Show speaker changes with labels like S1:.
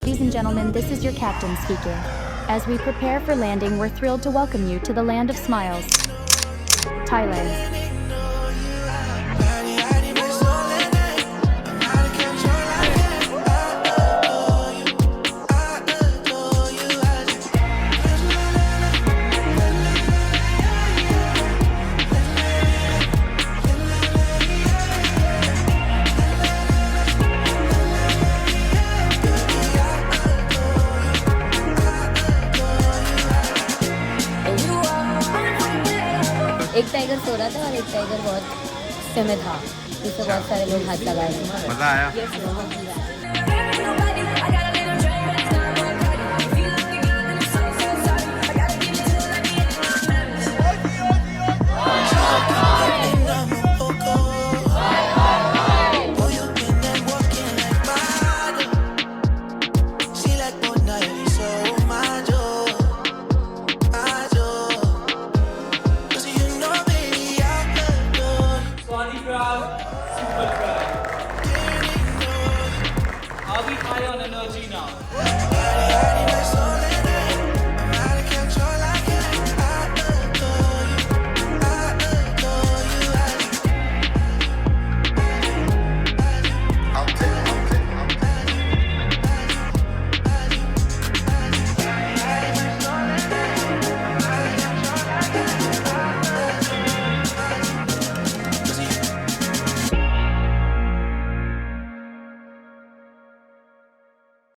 S1: Ladies and gentlemen, this is your captain speaking. As we prepare for landing, we're thrilled to welcome you to the land of smiles, Thailand.
S2: एक tiger सो रहा था और एक tiger बहुत समय था, जिससे बहुत सारे लोग हाथ लगा रहे थे।
S3: मजा आया।